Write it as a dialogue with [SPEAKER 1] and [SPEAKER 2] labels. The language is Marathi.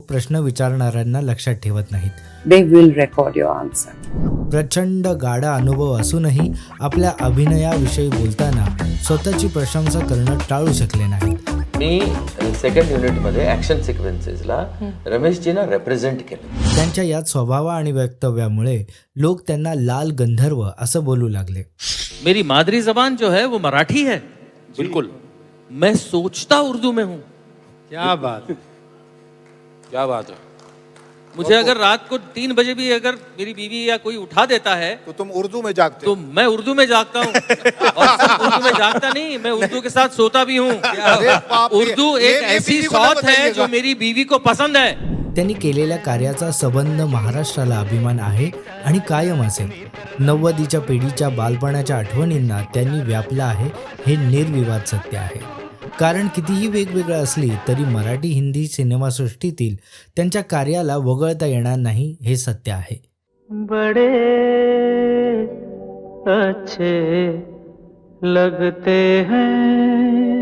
[SPEAKER 1] प्रश्न विचारणाऱ्यांना लक्षात ठेवत नाहीत.
[SPEAKER 2] They will record your answer.
[SPEAKER 1] प्रचंड गाढा अनुभव असूनही आपल्या अभिनयाविषयी बोलताना स्वतःची प्रशंसा करणं टाळू शकले नाहीत.
[SPEAKER 3] मी सेकंड युनिटमध्ये ॲक्शन सिक्वेन्सेसला रमेशजींना रिप्रेझेंट केलं.
[SPEAKER 1] त्यांच्या याच स्वभाव आणि वक्तव्यामुळे लोक त्यांना लाल गंधर्व असं बोलू लागले.
[SPEAKER 4] मेरी मादरी जबान जो है वो मराठी है. बिल्कुल. मैं सोचता उर्दू में हूँ.
[SPEAKER 5] क्या बात है.
[SPEAKER 4] मुझे अगर रात को 3 बजे भी अगर मेरी बीवी या कोई उठा देता है
[SPEAKER 5] तो तुम उर्दू में जागते
[SPEAKER 4] तो मैं उर्दू में जागता हूँ. और सिर्फ उर्दू में जागता नहीं, मैं उर्दू के साथ सोता भी हूँ. उर्दू एक ऐसी सौत है जो मेरी बीवी को पसंद है.
[SPEAKER 1] त्यांनी केलेल्या कार्याचा संबंध महाराष्ट्राला अभिमान आहे आणि कायम असेल. 90च्या पिढीच्या बालपणाच्या आठवणींना त्यांनी व्यापलं आहे हे निर्विवाद सत्य आहे. कारण कितीही वेगवेगळं असली तरी मराठी हिंदी सिनेमासृष्टीतील त्यांच्या कार्याला वगळता येणार नाही हे सत्य आहे.
[SPEAKER 6] बड़े अच्छे लगते हैं